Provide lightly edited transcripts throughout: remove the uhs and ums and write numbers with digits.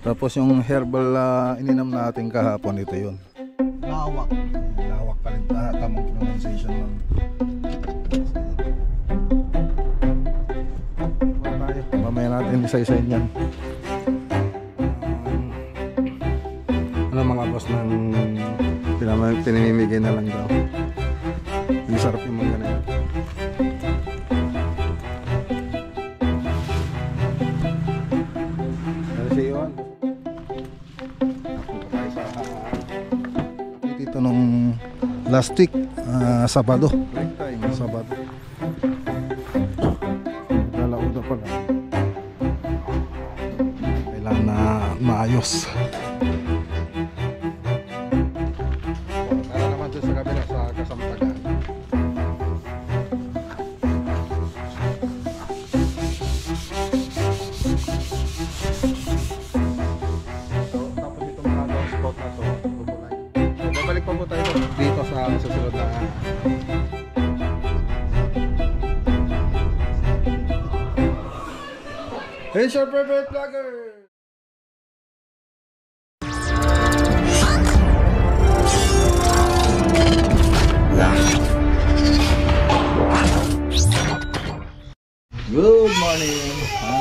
Tapos yung herbal ininam natin kahapon, ito yun. Lawak. Lawak pa rin. Tamang pronunciation lang. Mamaya natin isa-isayin yan. Ano mga boss ng pinamimigay na lang daw. Ang sarap yung mga ganyan. Kasi yun. Dito nung last week, Sabado. Sabado. Lalauda pala. Kailangan na maayos. Babalik pa po tayo dito sa susunod na Here's your favorite vlogger! Good morning!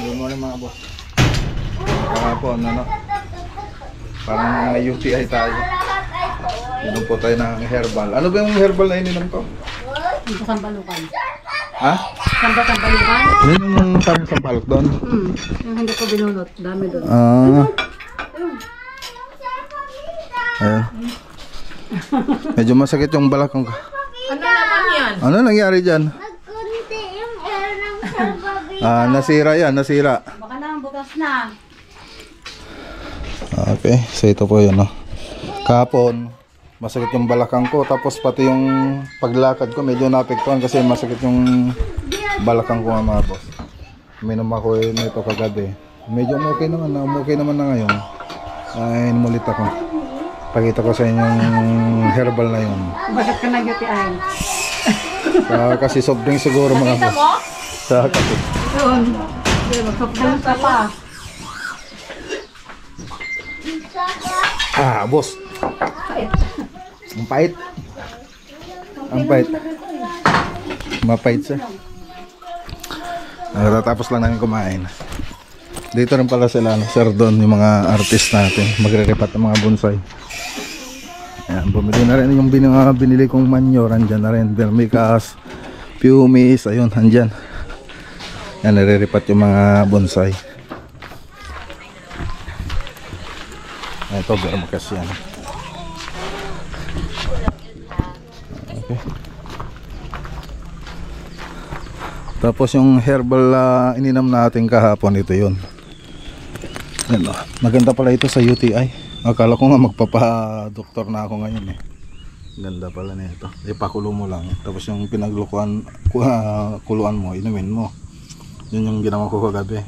Good morning mga boss. Kahapon ano? Parang UTI tayo. Inom po tayo ng herbal. Ano ba yung herbal na ininom ko? Dito Sampalukan. Ha? Sampalukan? Yun yung parang sampalok doon? Yung hindi ko binunot. Dami doon. Ayan. Medyo masakit yung balakang ko. Ano naman yan? Ano nangyari dyan? Nagkunti yung air ng salbabi. Nasira yan, nasira. Baka naman bukas na. Okay, so ito po yun, no? Kahapon, masakit yung balakang ko. Tapos pati yung paglakad ko, medyo naapektuhan kasi masakit yung balakang ko mga boss. Minom ako nito kagabi. Medyo okay naman na ngayon. Inulit ako. Pakita ko sa inyo yung herbal na yun. Bakit ka nag-UTI? Kasi sobrang siguro mga boss. Sa kasi. Yun. Mag-sobrang ka pa. Boss. Ang pait. Ang pait. Mapait siya. Tatapos lang namin kumain. Dito rin pala sila, Sir Don, yung mga artist natin. Magre-repat ng mga bonsai. Ayan, bumili na rin yung binili kong manure. Andyan na rin. Vermicast, pumice, ayun, andyan. Ayan, nare-repat yung mga bonsai. Ito, vermicast yan. Okay. Tapos yung herbal ininam natin kahapon, ito yun. Yan, maganda pala ito sa UTI. Akala ko nga magpapa-doktor na ako ngayon eh. Ganda pala nito. Ipakulo mo lang. Tapos yung pinaglukuan, kuluan mo, inumin mo. Yun yung ginawa ko kagabi.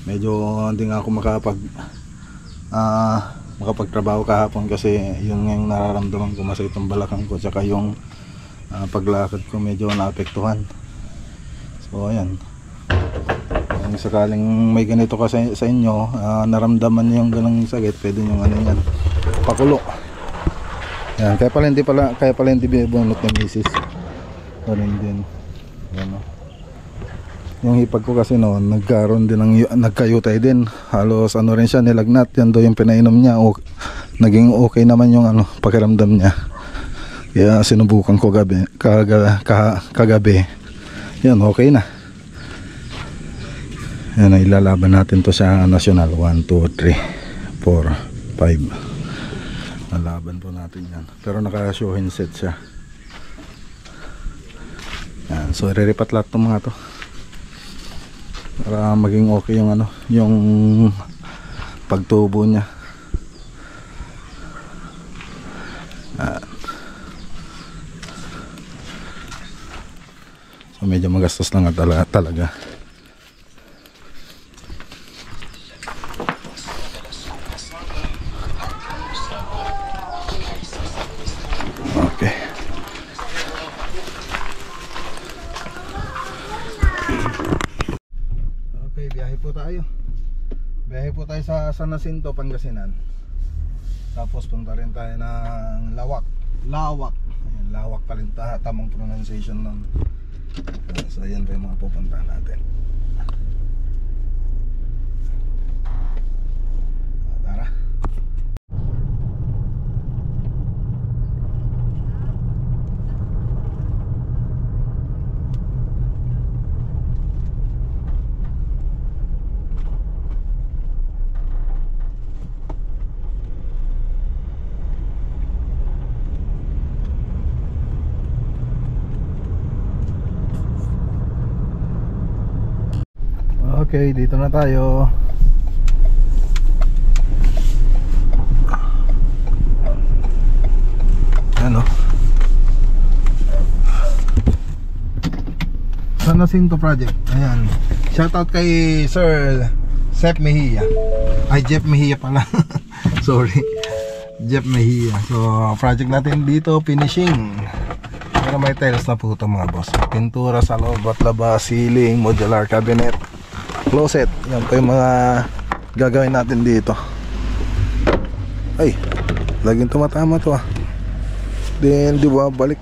Medyo hindi nga ako makapagtrabaho kahapon kasi yung nararamdaman ko, masakit ang balakang ko. Tsaka yung paglakad ko medyo naapektuhan. So ayan. Kung sakaling may ganito ka sa inyo, naramdaman niyo yung ganang sakit, pwede nyo ano yan, pakulo. Yan, kaya pala hindi binunot ng misis. Ganun din. Yan, yung hipag ko kasi noon, nagkaroon din nagkayutay din. Halos ano rin siya, nilagnat. Yan daw yung pinainom niya. Naging okay naman yung pakiramdam niya. Kaya sinubukan ko kagabi. Yan, okay na. Yan, ilalaban natin to sa national. 1, 2, 3, 4, 5. Lalaban po natin yan. Pero naka-show set siya. Yan, so ireripat lahat ng mga to para maging okay yung yung pagtubo niya. So medyo magastos lang talaga. Okay. Okay, biyahe po tayo. Biyahe po tayo sa San Jacinto, Pangasinan. Tapos punta rin tayo ng Lawak. Ayan, Lawak pa rin tamang pronunciation nun. So ayan pa yung mga pupuntahan natin. Tara. Okay, dito na tayo. Ano? San Jacinto Project. Ayan. Shoutout kay Sir Sep Mejia. Ay, Jeff Mejia pala. Sorry. Jeff Mejia. So, project natin dito, finishing. Pero may tiles na po ito mga boss. Pintura sa loob at labas, ceiling, modular cabinet, closet. Yan po yung mga gagawin natin dito. Ay, laging tumatama to ah. Then di ba balik.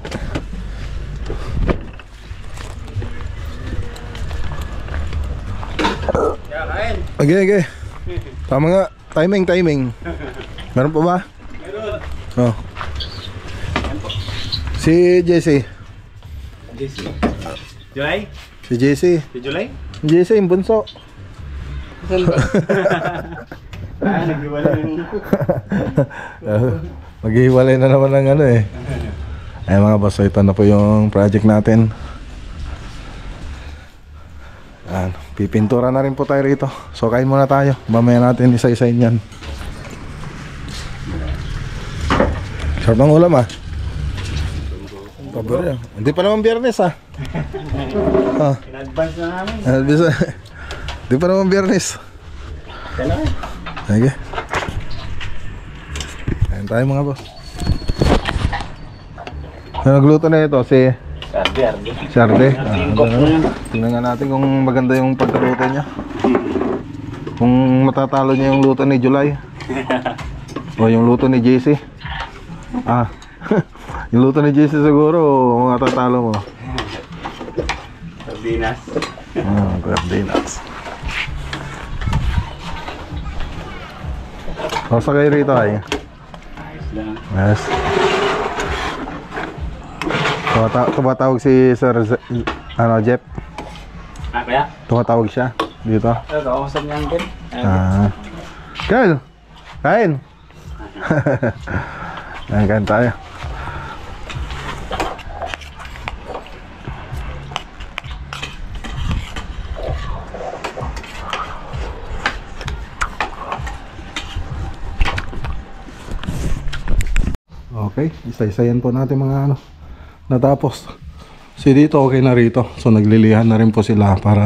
Okay. Tama nga. Timing. Meron pa ba? Meron. Oh. Si JC. July? Si JC. Si July? JC yung bunso. Naghiwalay yung... Maghihiwalay na naman ng ano eh. Ay mga boss, ito na po yung project natin. Ayan, pipintura na rin po tayo rito. So kain muna tayo. Mamaya natin isa-isain yan. Sarap ng ulam ah. Pabor yan. Hindi pa naman biyernes ah. In-advance na namin. Hindi pa naman biyernes. Kailangan. Sige. Kain tayo mga boss. So, nagluto na ito si Sarde. Tingnan nga natin kung maganda yung pagkaluto niya. Kung matatalo niya yung luto ni July. O yung luto ni JC. Yung luto ni JC siguro matatalo mo. Sardinas. Sardinas. Sakay rito ay. Ayos lang. Yes. Tumatawag si Sir Jeff. Kaya? Tumatawag siya dito. Kausap niya ang kin. Kyle, kain. Kain tayo. Okay, isa-isayan po natin mga natapos. Si dito okay na rito. So naglilihan na rin po sila para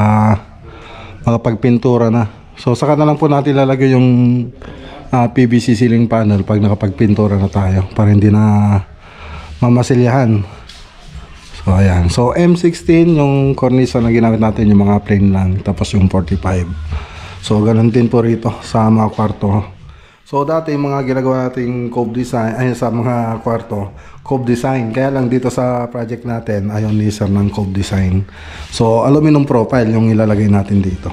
makapagpintura na. So saka na lang po natin lalagay yung PVC ceiling panel pag nakapagpintura na tayo para hindi na mamasilyahan. So ayan. So M16 yung cornice na ginamit natin, yung mga plain lang. Tapos yung 45. So ganun din po rito sa mga kwarto. So dati yung mga ginagawa nating cove design, ay sa mga kwarto, cove design. Kaya lang dito sa project natin, ayaw ni sir ng cove design. So aluminum profile yung ilalagay natin dito.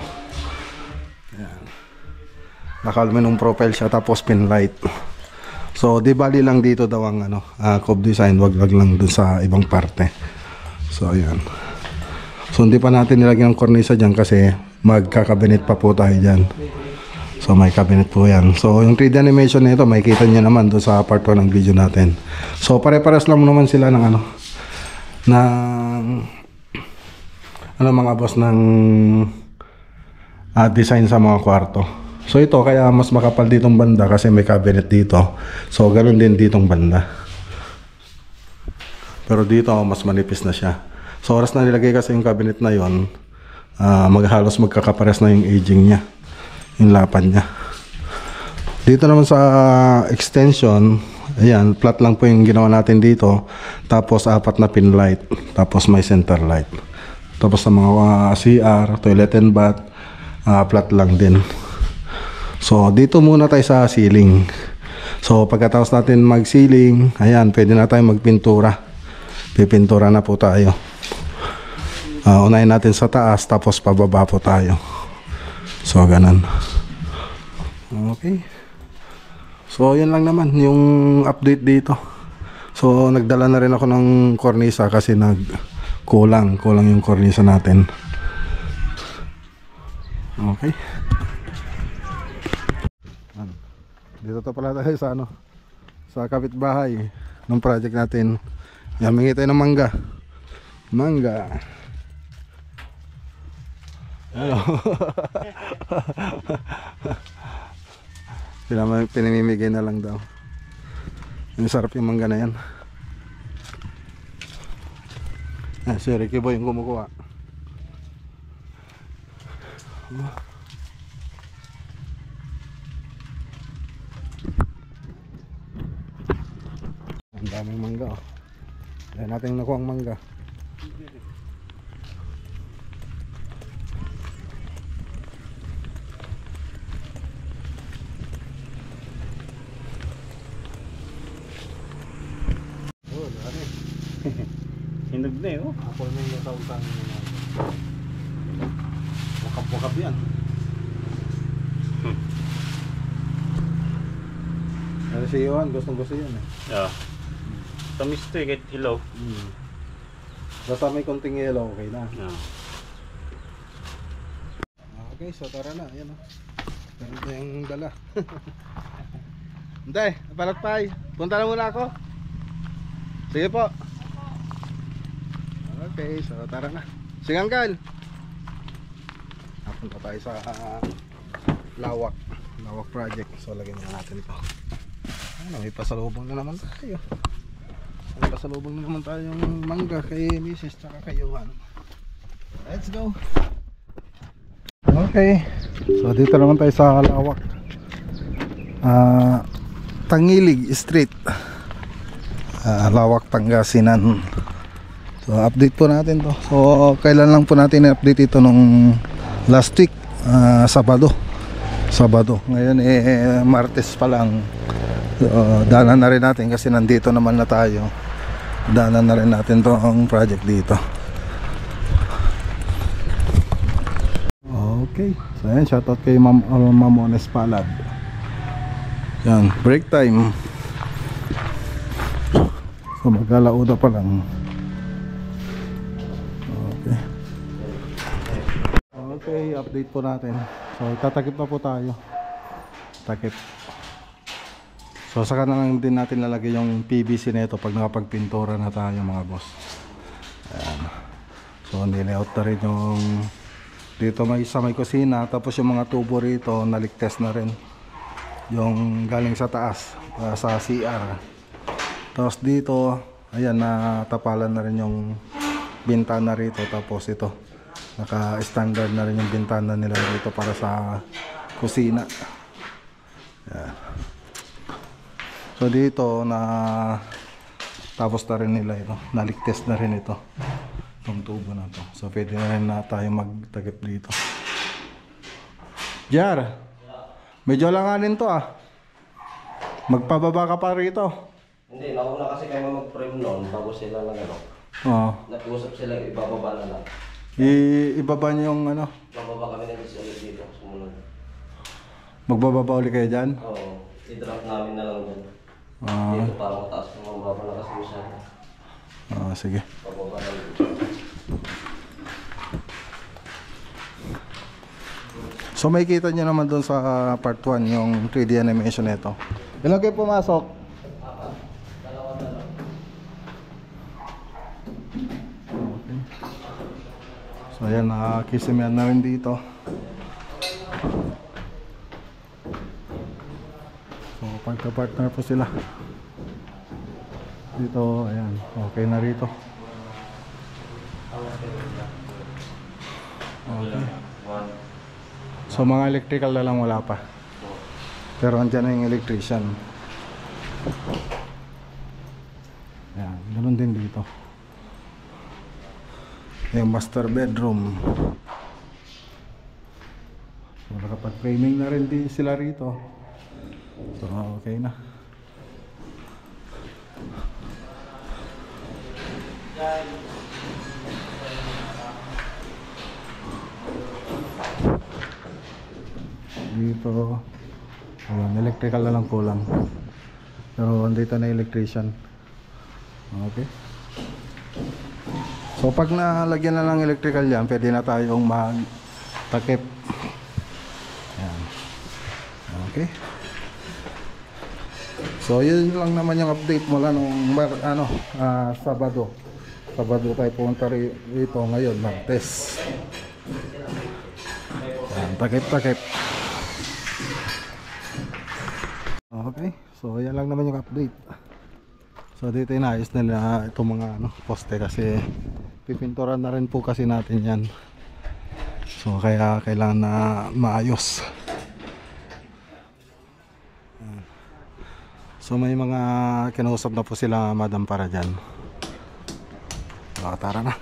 Ayan. Naka-aluminum profile siya, tapos pinlight. So di bali lang dito daw ang cove design, wag lang dun sa ibang parte. So ayan. So hindi pa natin nilagyan ng cornisa dyan kasi magkakabinet pa po tayo dyan. So may cabinet po yan. So yung 3D animation nito makikita nyo naman doon sa part 1 ng video natin. So pare-pares lang naman sila ng mga boss ng design sa mga kwarto. So ito kaya mas makapal ditong banda kasi may cabinet dito. So ganoon din ditong banda. Pero dito mas manipis na siya. So oras na nilagay kasi yung cabinet na yon, halos magkakapares na yung aging niya, yung lapan niya. Dito naman sa extension, ayan, flat lang po yung ginawa natin dito. Tapos 4 na pin light, tapos may center light. Tapos sa mga CR, toilet and bath, flat lang din. So dito muna tayo sa ceiling. So pagkatapos natin mag-ceiling, ayan, pwede na tayo magpintura. Pipintura na po tayo. Unahin natin sa taas, tapos pababa po tayo. So ganun. Okay. So yun lang naman yung update dito. So nagdala na rin ako ng kornisa kasi kulang yung kornisa natin. Okay. Dito to pala tayo sa sa kapitbahay ng project natin. Yamingi tayo ng mangga. Hello. Pinamimigay na lang daw. Ang sarap yung mangga na yan. Si Ricky Boy yung kumukuha. Ang daming mangga. Dahil natin nakuha ang mangga. Hinog na eh, oh. Ako na yung natawag nyo. Wakap-wakap yan. Ano si Iwan, gustong gusto yun eh. Yeah. Tamis to eh, kahit hilaw. Basta may konting yellow, okay na. Yeah. Okay, so tara na, ayan o. Ganun na yung dala. Hindi, palakpay. Punta na muna ako. Sige po. Okay, so tara na. Sige, Uncle. Punta tayo sa Lawak project. So lagyan na natin ito. Ano, may pasalubong na naman tayo. May pasalubong na naman tayo yung mangga kay Mrs. tsaka kay Johan. Let's go. Okay, so dito naman tayo sa Lawak. Tangilig Street, Lawak, Pangasinan. So update po natin to. So kailan lang po natin i-update ito nung last week, Sabado. Ngayon Martes pa lang. So, daanan na rin natin kasi nandito naman na tayo. Daanan na rin natin to ang project dito. Okay, so ayan, shoutout kay Ma'am Ones Palad. Yan, break time. So maglalauda pa lang. Okay, update po natin. So tatakip na po tayo. Takip. So saka na lang din natin lalagay yung PVC nito pag nakapagpintura na tayo mga boss. Ayan. So nilayout na rin yung dito sa may kusina, tapos yung mga tubo rito naligtas na rin yung galing sa taas sa CR. Tapos dito ayan, natapalan na rin yung bintana rito. Tapos ito naka-standard na rin yung bintana nila dito para sa kusina. Ayan. So dito tapos na rin nila ito, naligtas na rin ito, itong tubo na to. So pwede na rin na tayo magtakip dito. Jar, medyo langanin to ah. Magpababa ka pa rito. Hindi, nauna kasi kami mag-frame noon bago sila lang Oo. nag-usap sila, ibababa na lang. Ibaba niyo yung Bababa kami ng ulit dito, sumunod. magbababa ulit kayo dyan? Oo, i-drop namin na lang dyan. Dito parang mataas ng mga baba na kasi masyado. Sige. Bababa na lang. So may kita nyo naman doon sa part 1 yung 3D animation nito. Ilan kayo pumasok? Okay. So ayan, nakakisimian na rin dito. So pagka-partner po sila dito, ayan, okay na rito. Okay. So mga electrical na lang wala pa. Pero andyan na yung electrician. Ayan, ganun din dito. Yung master bedroom. So So, nakapag-framing na rin din sila rito. So, okay na. Dito, ayun, electrical na lang kulang. Pero andito na electrician. Okay. So pag nalagyan na lang electrical yan, pwede na tayong magtakip. Yan. Okay. So yun lang naman yung update mula nung Sabado. Sabado tayo pumunta rito ngayon, Martes. Yan, takip-takip. Okay, so yan lang naman yung update. So dito inayos nila itong mga poste kasi pipinturan na rin po kasi natin yan. So kaya kailangan na maayos. So may mga kinausap na po sila madam para dyan. So tara na.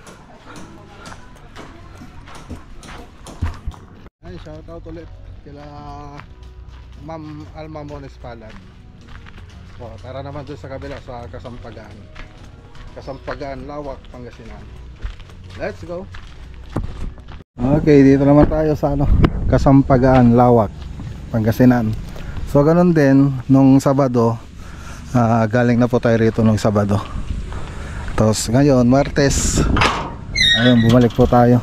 Ay, shout out ulit kila Ma'am Alma Mones Palad. So, tara naman doon sa kabila sa Kasampagaan. Kasampagaan, Lawak, Pangasinan. Let's go. Okay, dito naman tayo sa Kasampagaan, Lawak, Pangasinan. So, ganun din nung Sabado, galing na po tayo rito nung Sabado. Tapos ngayon, Martes, ayun, bumalik po tayo.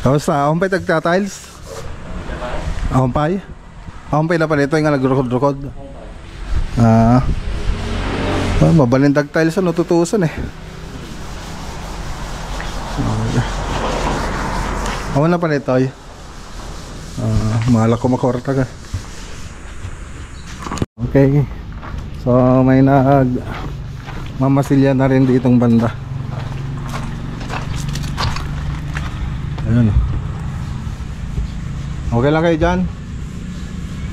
Kamusta? Ahumpay tagta-tiles? Ahumpay? Ahumpay na pala ito yung nagrukod-rukod. Mabalin tag-tiles ano, tutuusan eh. Awan na pala ito ay. Mahala ko makorta ka. Okay. So may mamasilya na rin ditong banda. Ayun. Okay lang kayo dyan?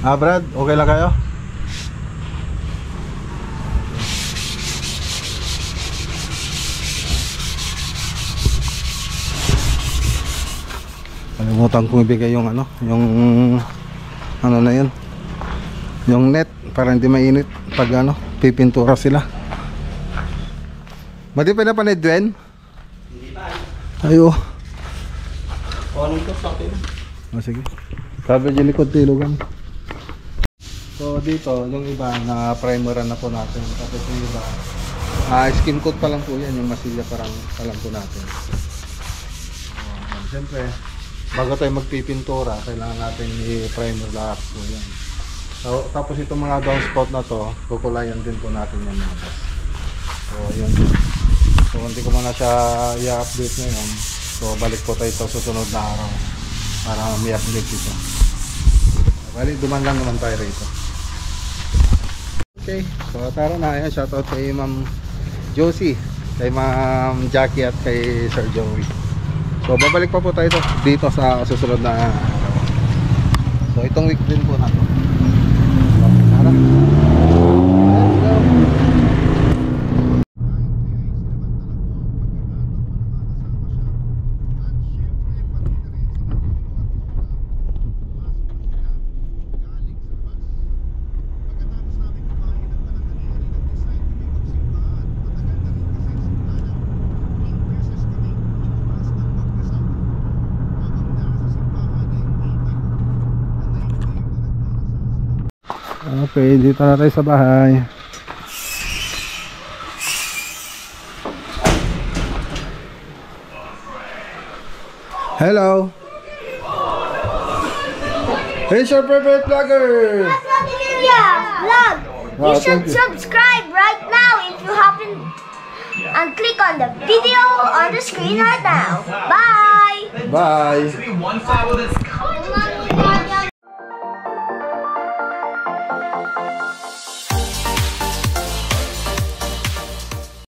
Brad, okay lang kayo? Kalimutan kong ibigay yung na yun, yung net para hindi mainit pag pipintura sila. Madi pa na panay Dwen? Hindi pa. Ayo. Anong to sa akin? Sige. Cover dyan likod tilugan. So dito, yung iba na primeran na po natin. Tapos yung iba, skim coat pa lang po yan. Yung masilya pa lang po natin. Siyempre, bago tayo magpipintura, kailangan natin i-primer lahat po yan. So, tapos itong mga downspout na to, kukulayan din po natin yan mga boss. So yun. So hindi ko muna siya i-update ngayon. So balik po tayo sa susunod na araw para may update ito. Balik duman lang naman tayo rito. Okay, so tara na. Ayan, shoutout kay Ma'am Josie, kay Ma'am Jackie at kay Sir Joey. So babalik pa po tayo dito sa susunod na araw. So itong week din po na to. So, tara. Let's go. Okay, dito na tayo sa bahay. Hello. Here's your favorite vlogger. Vlog. You Wow, should thank you. subscribe right now if you happen and click on the video on the screen right now. Bye. Bye.